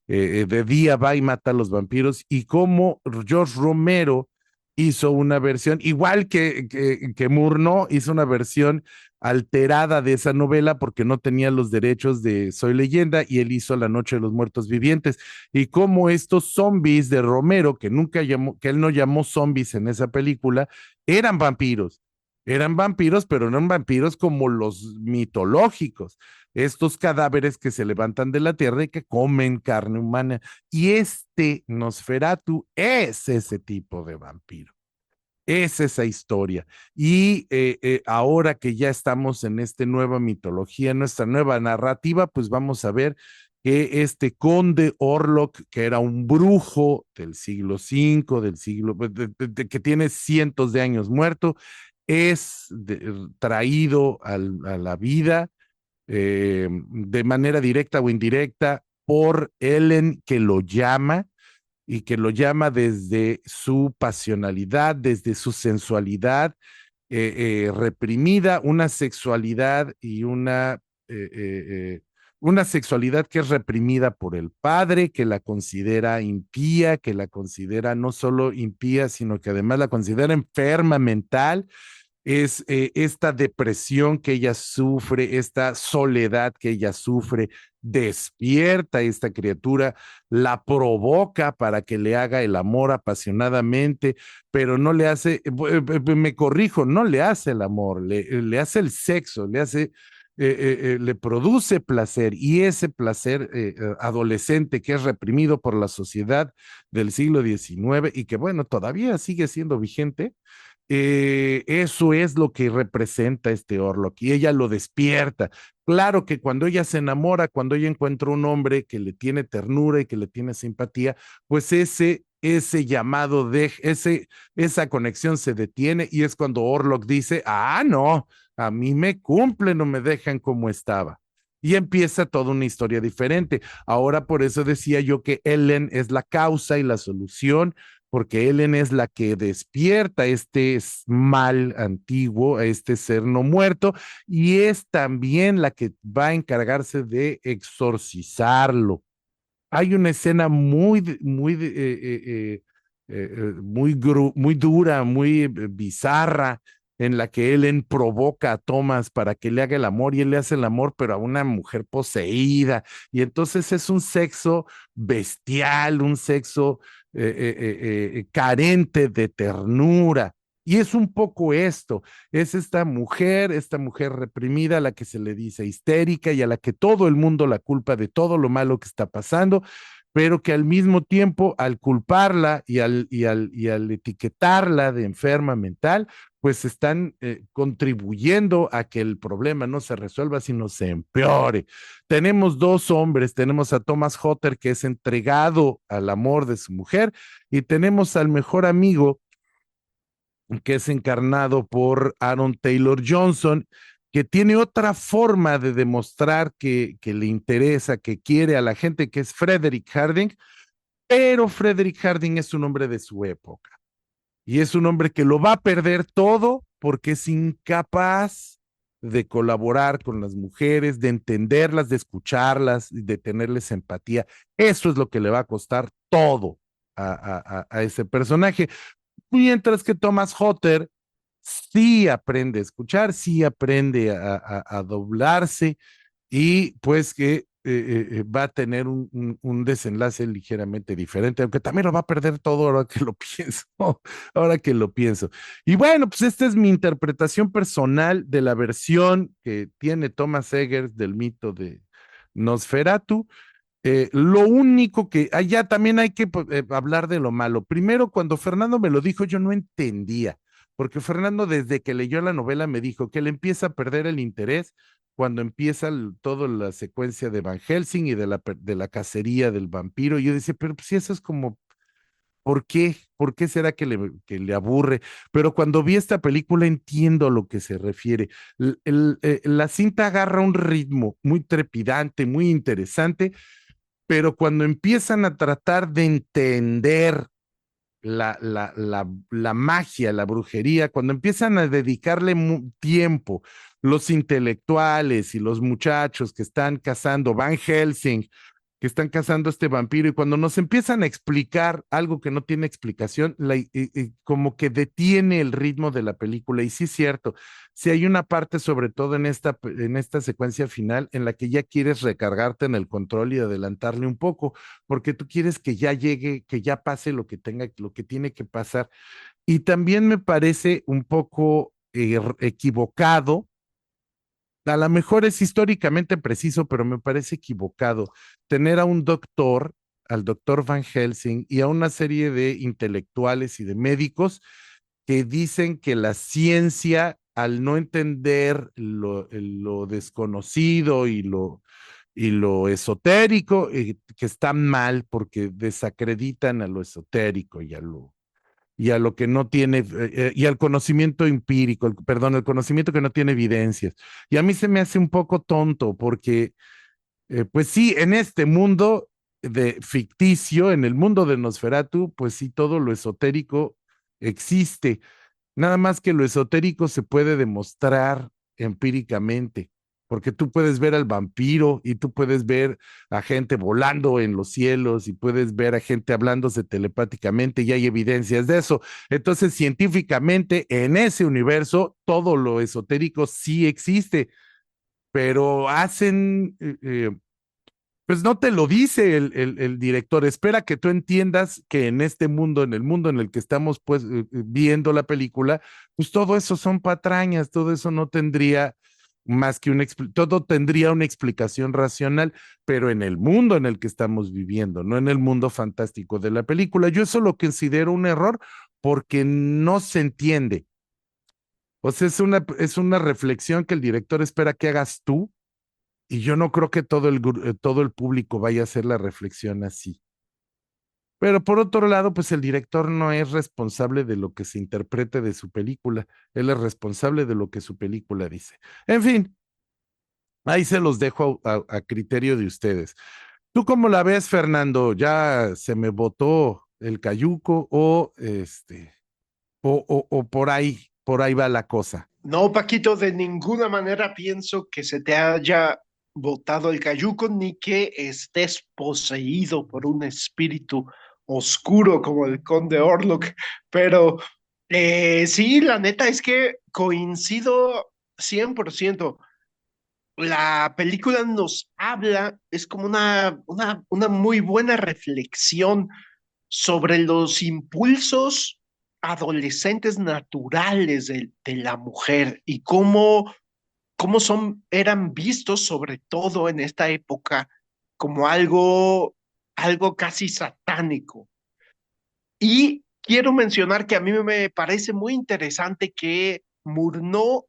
De día va y mata a los vampiros, y como George Romero hizo una versión, igual que Murnau, hizo una versión alterada de esa novela porque no tenía los derechos de Soy Leyenda y él hizo La Noche de los Muertos Vivientes. Y como estos zombies de Romero, que él no llamó zombies en esa película, eran vampiros. Eran vampiros, pero no eran vampiros como los mitológicos, estos cadáveres que se levantan de la tierra y que comen carne humana. Y este Nosferatu es ese tipo de vampiro. Es esa historia. Y ahora que ya estamos en esta nueva mitología, en nuestra nueva narrativa, pues vamos a ver que este conde Orlok, que era un brujo del siglo V, que tiene cientos de años muerto, es traído a la vida de manera directa o indirecta por Ellen, que lo llama y que lo llama desde su pasionalidad, desde su sensualidad reprimida, una sexualidad y una sexualidad que es reprimida por el padre, que la considera impía, que la considera no solo impía, sino que además la considera enferma mental. Es esta depresión que ella sufre, esta soledad que ella sufre, despierta a esta criatura, la provoca para que le haga el amor apasionadamente, pero no le hace, me corrijo, no le hace el amor, le hace el sexo, le produce placer, y ese placer adolescente que es reprimido por la sociedad del siglo XIX y que bueno, todavía sigue siendo vigente. Eso es lo que representa este Orlok y ella lo despierta. Claro que cuando ella se enamora, cuando ella encuentra un hombre que le tiene ternura y que le tiene simpatía, pues ese ese llamado esa conexión se detiene y es cuando Orlok dice, no, a mí me cumplen, no me dejan como estaba. Y empieza toda una historia diferente. Ahora por eso decía yo que Ellen es la causa y la solución, porque Ellen es la que despierta este mal antiguo, a este ser no muerto, y es también la que va a encargarse de exorcizarlo. Hay una escena muy dura, muy bizarra, en la que Ellen provoca a Thomas para que le haga el amor y él le hace el amor, pero a una mujer poseída. Y entonces es un sexo bestial, un sexo carente de ternura. Y es un poco esto, es esta mujer reprimida a la que se le dice histérica y a la que todo el mundo la culpa de todo lo malo que está pasando, pero que al mismo tiempo al culparla y al etiquetarla de enferma mental, pues están contribuyendo a que el problema no se resuelva, sino se empeore. Tenemos dos hombres, tenemos a Thomas Hutter, que es entregado al amor de su mujer, y tenemos al mejor amigo, que es encarnado por Aaron Taylor Johnson, que tiene otra forma de demostrar que le interesa, que quiere a la gente, que es Frederick Harding, pero Frederick Harding es un hombre de su época y es un hombre que lo va a perder todo porque es incapaz de colaborar con las mujeres, de entenderlas, de escucharlas, de tenerles empatía. Eso es lo que le va a costar todo a ese personaje. Mientras que Thomas Hutter sí aprende a escuchar, sí aprende a doblarse y pues que va a tener un desenlace ligeramente diferente, aunque también lo va a perder todo ahora que lo pienso, ahora que lo pienso. Y bueno, pues esta es mi interpretación personal de la versión que tiene Thomas Eggers del mito de Nosferatu. Lo único que allá también hay que hablar de lo malo. Primero, cuando Fernando me lo dijo, yo no entendía, porque Fernando desde que leyó la novela me dijo que él empieza a perder el interés cuando empieza toda la secuencia de Van Helsing y de la cacería del vampiro. Y yo decía, pero pues, si eso es como, ¿por qué? ¿Por qué será que le aburre? Pero cuando vi esta película entiendo a lo que se refiere. La cinta agarra un ritmo muy trepidante, muy interesante, pero cuando empiezan a tratar de entender la magia, la brujería, cuando empiezan a dedicarle tiempo los intelectuales y los muchachos que están cazando, Van Helsing, que están cazando a este vampiro, y cuando nos empiezan a explicar algo que no tiene explicación, como que detiene el ritmo de la película. Y sí es cierto, si hay una parte, sobre todo en esta secuencia final, en la que ya quieres recargarte en el control y adelantarle un poco, porque tú quieres que ya llegue, que ya pase lo que tiene que pasar. Y también me parece un poco equivocado, a lo mejor es históricamente preciso, pero me parece equivocado tener a un doctor, al doctor Van Helsing, y a una serie de intelectuales y de médicos que dicen que la ciencia, al no entender lo desconocido y lo esotérico, que está mal porque desacreditan a lo esotérico y a lo que no tiene, y al conocimiento empírico, perdón, el conocimiento que no tiene evidencias. Y a mí se me hace un poco tonto porque, pues sí, en este mundo de ficticio, en el mundo de Nosferatu, pues sí, todo lo esotérico existe. Nada más que lo esotérico se puede demostrar empíricamente, porque tú puedes ver al vampiro y tú puedes ver a gente volando en los cielos y puedes ver a gente hablándose telepáticamente y hay evidencias de eso. Entonces, científicamente, en ese universo, todo lo esotérico sí existe, pero pues no te lo dice el director, espera que tú entiendas que en este mundo, en el mundo en el que estamos pues viendo la película, pues todo eso son patrañas, todo eso no tendría más que todo tendría una explicación racional, pero en el mundo en el que estamos viviendo, no en el mundo fantástico de la película. Yo eso lo considero un error porque no se entiende. O sea, es una reflexión que el director espera que hagas tú y yo no creo que todo el público vaya a hacer la reflexión así. Pero por otro lado, pues el director no es responsable de lo que se interprete de su película, él es responsable de lo que su película dice. En fin, ahí se los dejo a criterio de ustedes. ¿Tú cómo la ves, Fernando? ¿Ya se me botó el cayuco o por ahí va la cosa? No, Paquito, de ninguna manera pienso que se te haya botado el cayuco ni que estés poseído por un espíritu oscuro como el Conde Orlok, pero sí, la neta es que coincido 100%. La película nos habla, es como una muy buena reflexión sobre los impulsos adolescentes naturales de la mujer y cómo eran vistos, sobre todo en esta época, como algo casi satánico. Y quiero mencionar que a mí me parece muy interesante que Murnau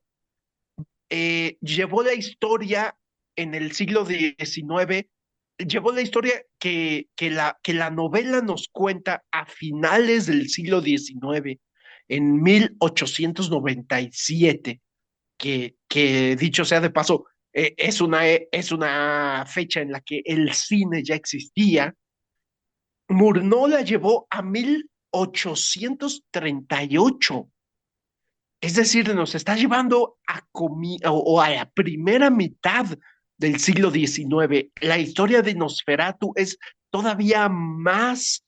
llevó la historia en el siglo XIX, llevó la historia que la novela nos cuenta a finales del siglo XIX, en 1897, que dicho sea de paso, es una fecha en la que el cine ya existía. Murnau la llevó a 1838. Es decir, nos está llevando o a la primera mitad del siglo XIX. La historia de Nosferatu es todavía más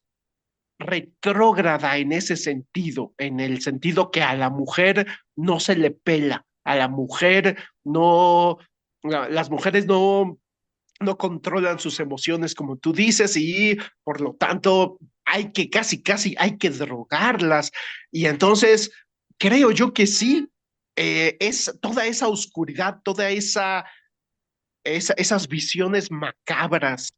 retrógrada en ese sentido, en el sentido que a la mujer no se le pela, a la mujer no, las mujeres no controlan sus emociones como tú dices y por lo tanto hay que casi hay que drogarlas. Y entonces creo yo que sí, es toda esa oscuridad, esas visiones macabras,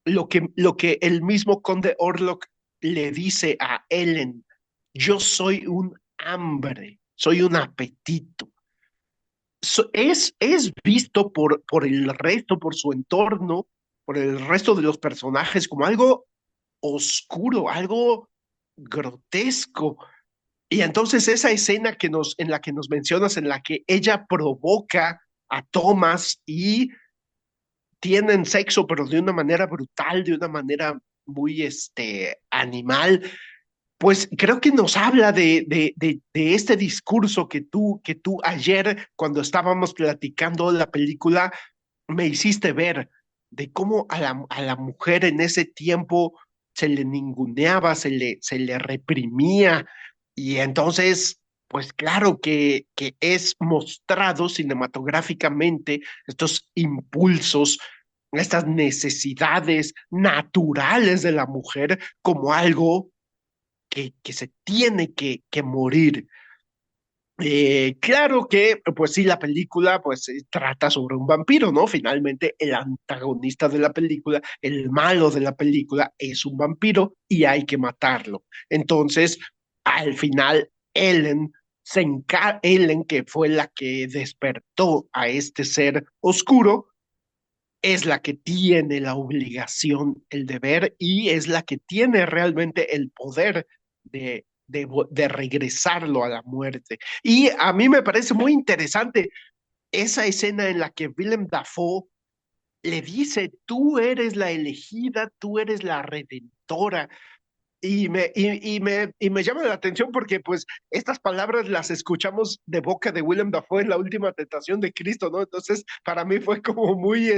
lo que el mismo conde Orlok le dice a Ellen: yo soy un hambre, soy un apetito. Es visto por el resto, por su entorno, por el resto de los personajes como algo oscuro, algo grotesco. Y entonces esa escena en la que nos mencionas, en la que ella provoca a Thomas y tienen sexo, pero de una manera brutal, de una manera muy animal, pues creo que nos habla de este discurso que tú ayer, cuando estábamos platicando la película, me hiciste ver, de cómo a la mujer en ese tiempo se le ninguneaba, se le reprimía, y entonces, pues claro que es mostrado cinematográficamente estos impulsos, estas necesidades naturales de la mujer como algo que se tiene que morir. Claro que, pues sí, la película pues trata sobre un vampiro, ¿no? Finalmente el antagonista de la película, el malo de la película es un vampiro y hay que matarlo. Entonces, al final, Ellen, que fue la que despertó a este ser oscuro, es la que tiene la obligación, el deber y es la que tiene realmente el poder de regresarlo a la muerte. Y a mí me parece muy interesante esa escena en la que Willem Dafoe le dice: tú eres la elegida, tú eres la redentora. Y me llama la atención porque pues estas palabras las escuchamos de boca de Willem Dafoe en la última tentación de Cristo, ¿no? Entonces, para mí fue como muy,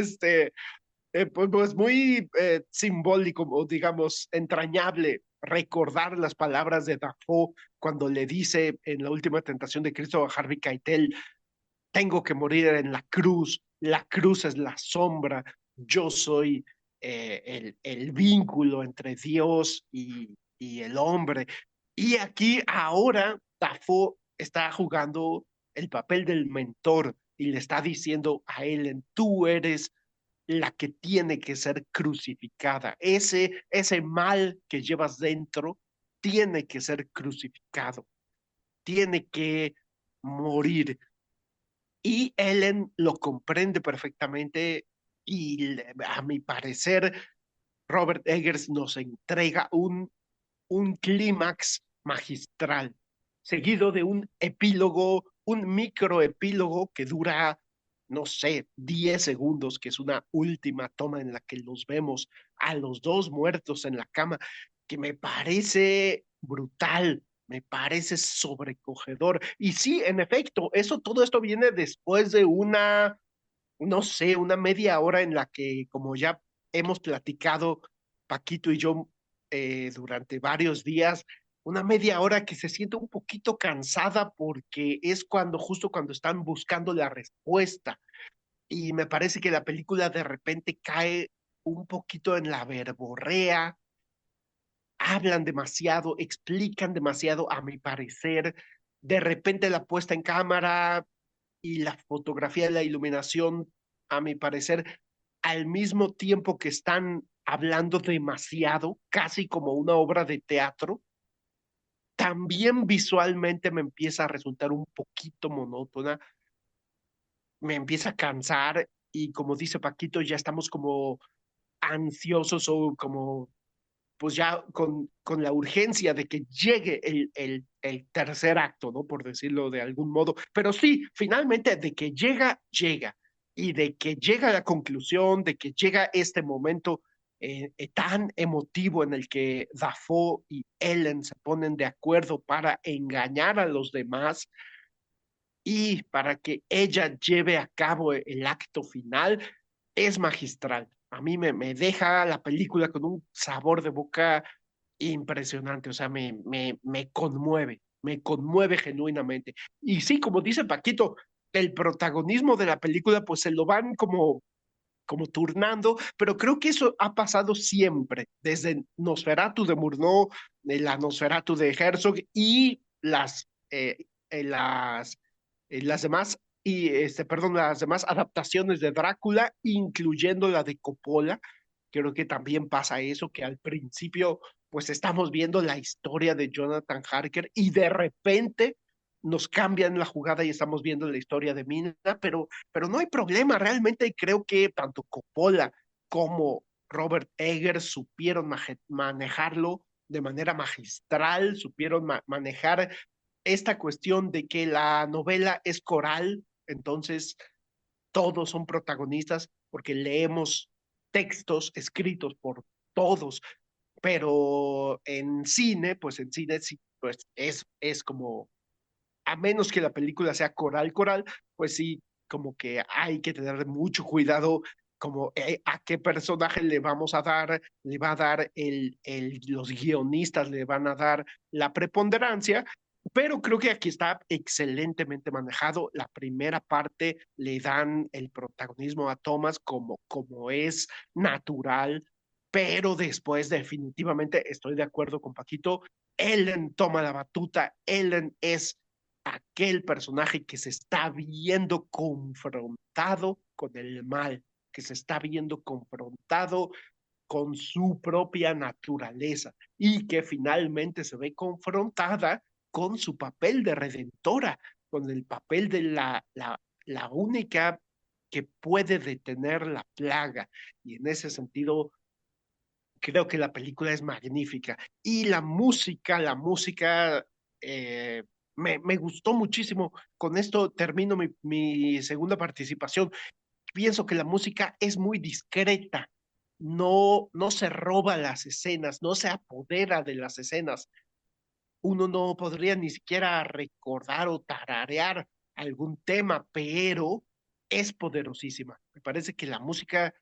pues muy simbólico, o digamos, entrañable recordar las palabras de Dafoe cuando le dice en la última tentación de Cristo a Harvey Keitel: tengo que morir en la cruz es la sombra, yo soy el vínculo entre Dios y el hombre. Y aquí ahora Dafoe está jugando el papel del mentor y le está diciendo a Ellen: tú eres la que tiene que ser crucificada. Ese mal que llevas dentro tiene que ser crucificado, tiene que morir. Y Ellen lo comprende perfectamente y a mi parecer Robert Eggers nos entrega un clímax magistral, seguido de un epílogo, un microepílogo que dura, no sé, 10 segundos, que es una última toma en la que los vemos a los dos muertos en la cama, que me parece brutal, me parece sobrecogedor. Y sí, en efecto, todo esto viene después de una, no sé, una media hora en la que, como ya hemos platicado, Paquito y yo, durante varios días, una media hora que se siente un poquito cansada porque es justo cuando están buscando la respuesta. Y me parece que la película de repente cae un poquito en la verborrea, hablan demasiado, explican demasiado, a mi parecer. De repente la puesta en cámara y la fotografía, la iluminación, a mi parecer, al mismo tiempo que están hablando demasiado, casi como una obra de teatro, también visualmente me empieza a resultar un poquito monótona, me empieza a cansar y como dice Paquito, ya estamos como ansiosos o como pues ya con la urgencia de que llegue el tercer acto, ¿no? Por decirlo de algún modo. Pero sí, finalmente de que llega, llega. Y de que llega la conclusión, de que llega este momento tan emotivo en el que Dafoe y Ellen se ponen de acuerdo para engañar a los demás y para que ella lleve a cabo el acto final, es magistral. A mí me deja la película con un sabor de boca impresionante, o sea, me conmueve genuinamente. Y sí, como dice Paquito, el protagonismo de la película pues se lo van como turnando, pero creo que eso ha pasado siempre, desde Nosferatu de Murnau, la Nosferatu de Herzog y las demás, perdón, las demás adaptaciones de Drácula, incluyendo la de Coppola. Creo que también pasa eso, que al principio pues estamos viendo la historia de Jonathan Harker y de repente nos cambian la jugada y estamos viendo la historia de Mina, pero no hay problema, realmente creo que tanto Coppola como Robert Eggers supieron manejarlo de manera magistral, supieron manejar esta cuestión de que la novela es coral, entonces todos son protagonistas porque leemos textos escritos por todos, pero en cine, pues en cine sí, pues es como a menos que la película sea coral, coral, pues sí, como que hay que tener mucho cuidado como a qué personaje le vamos a dar, le va a dar los guionistas le van a dar la preponderancia, pero creo que aquí está excelentemente manejado. La primera parte le dan el protagonismo a Thomas como es natural, pero después definitivamente estoy de acuerdo con Paquito, Ellen toma la batuta, Ellen es aquel personaje que se está viendo confrontado con el mal, que se está viendo confrontado con su propia naturaleza y que finalmente se ve confrontada con su papel de redentora, con el papel de la única que puede detener la plaga. Y en ese sentido, creo que la película es magnífica. Y la música me gustó muchísimo. Con esto termino mi segunda participación. Pienso que la música es muy discreta, no se roba las escenas, no se apodera de las escenas. Uno no podría ni siquiera recordar o tararear algún tema, pero es poderosísima. Me parece que la música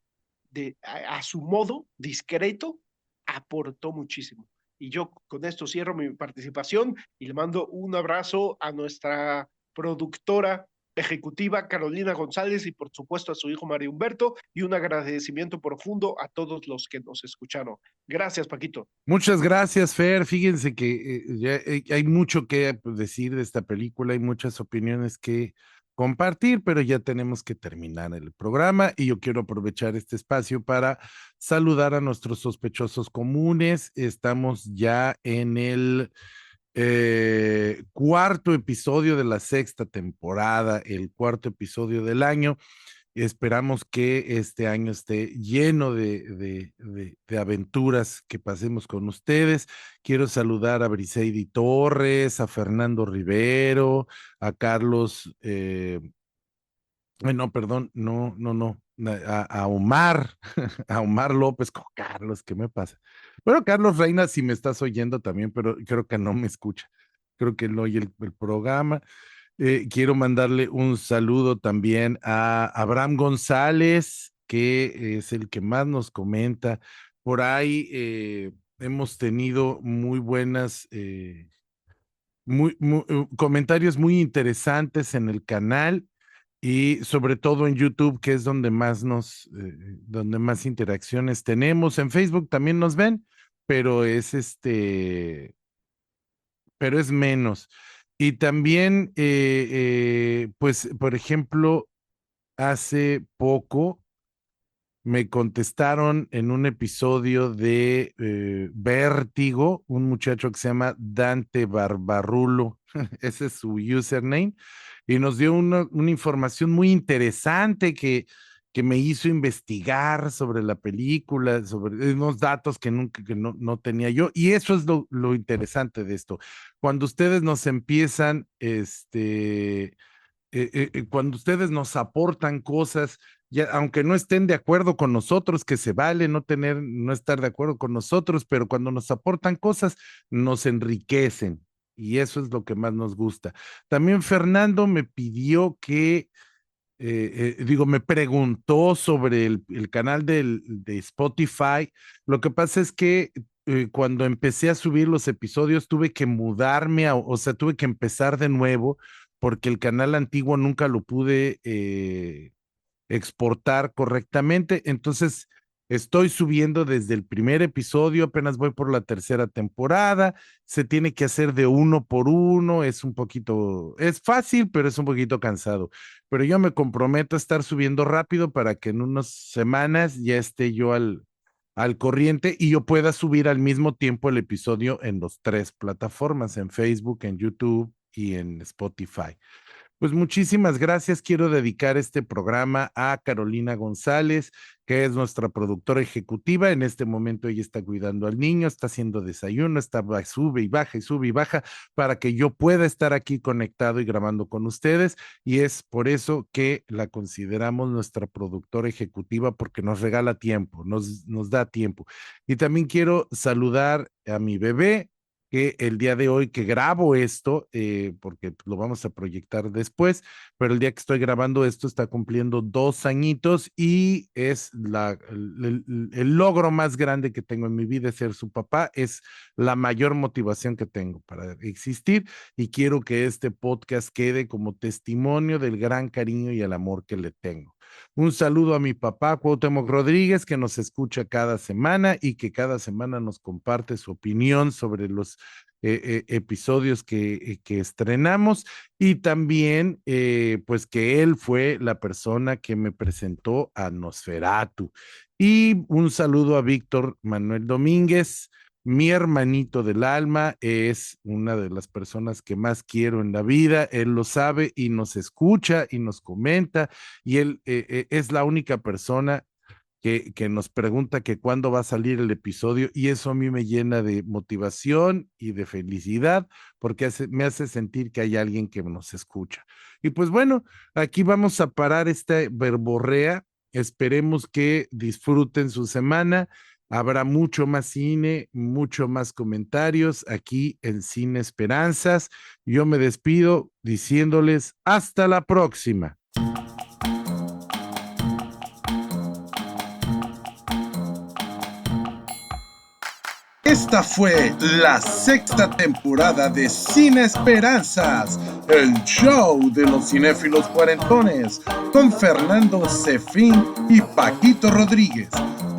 a su modo discreto, aportó muchísimo. Y yo con esto cierro mi participación y le mando un abrazo a nuestra productora ejecutiva Carolina González y por supuesto a su hijo Mario Humberto y un agradecimiento profundo a todos los que nos escucharon. Gracias, Paquito. Muchas gracias, Fer. Fíjense que hay mucho que decir de esta película, hay muchas opiniones que compartir, pero ya tenemos que terminar el programa y yo quiero aprovechar este espacio para saludar a nuestros sospechosos comunes. Estamos ya en el cuarto episodio de la sexta temporada, el cuarto episodio del año. Esperamos que este año esté lleno de aventuras que pasemos con ustedes. Quiero saludar a Briseidi Torres, a Fernando Rivero, a Carlos, no, perdón, no, a Omar, a Omar López, con Carlos, ¿qué me pasa? Bueno, Carlos Reina, si me estás oyendo también, pero creo que no me escucha. Creo que él oye el programa. Quiero mandarle un saludo también a Abraham González, que es el que más nos comenta. Por ahí hemos tenido muy buenas, comentarios muy interesantes en el canal y sobre todo en YouTube, que es donde donde más interacciones tenemos. En Facebook también nos ven, pero pero es menos. Y también, pues, por ejemplo, hace poco me contestaron en un episodio de Vértigo, un muchacho que se llama Dante Barbarulo, ese es su username, y nos dio una información muy interesante que me hizo investigar sobre la película, sobre unos datos que nunca, que no tenía yo, y eso es lo interesante de esto. Cuando ustedes nos empiezan, cuando ustedes nos aportan cosas, ya, aunque no estén de acuerdo con nosotros, que se vale no estar de acuerdo con nosotros, pero cuando nos aportan cosas, nos enriquecen. Y eso es lo que más nos gusta. También Fernando me pidió me preguntó sobre el canal de Spotify. Lo que pasa es que cuando empecé a subir los episodios tuve que mudarme, o sea, tuve que empezar de nuevo porque el canal antiguo nunca lo pude exportar correctamente. Entonces, estoy subiendo desde el primer episodio, apenas voy por la tercera temporada, se tiene que hacer de uno por uno, es fácil, pero es un poquito cansado. Pero yo me comprometo a estar subiendo rápido para que en unas semanas ya esté yo al corriente y yo pueda subir al mismo tiempo el episodio en las 3 plataformas, en Facebook, en YouTube y en Spotify. Pues muchísimas gracias. Quiero dedicar este programa a Carolina González, que es nuestra productora ejecutiva. En este momento ella está cuidando al niño, está haciendo desayuno, sube y baja y sube y baja para que yo pueda estar aquí conectado y grabando con ustedes. Y es por eso que la consideramos nuestra productora ejecutiva, porque nos regala tiempo, nos da tiempo. Y también quiero saludar a mi bebé, que el día de hoy que grabo esto, porque lo vamos a proyectar después, pero el día que estoy grabando esto está cumpliendo 2 añitos y es el logro más grande que tengo en mi vida, es ser su papá, es la mayor motivación que tengo para existir y quiero que este podcast quede como testimonio del gran cariño y el amor que le tengo. Un saludo a mi papá, Cuauhtémoc Rodríguez, que nos escucha cada semana y que cada semana nos comparte su opinión sobre los episodios que estrenamos y también pues que él fue la persona que me presentó a Nosferatu. Y un saludo a Víctor Manuel Domínguez, mi hermanito del alma, es una de las personas que más quiero en la vida, él lo sabe y nos escucha y nos comenta y él es la única persona que nos pregunta que cuándo va a salir el episodio y eso a mí me llena de motivación y de felicidad porque me hace sentir que hay alguien que nos escucha. Y pues bueno, aquí vamos a parar esta verborrea. Esperemos que disfruten su semana. Habrá mucho más cine, mucho más comentarios aquí en Cine Esperanzas. Yo me despido diciéndoles hasta la próxima. Esta fue la 6ª temporada de Cine Esperanzas, el show de los cinéfilos cuarentones, con Fernando Zefín y Paquito Rodríguez.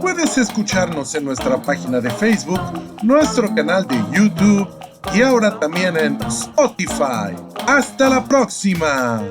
Puedes escucharnos en nuestra página de Facebook, nuestro canal de YouTube y ahora también en Spotify. ¡Hasta la próxima!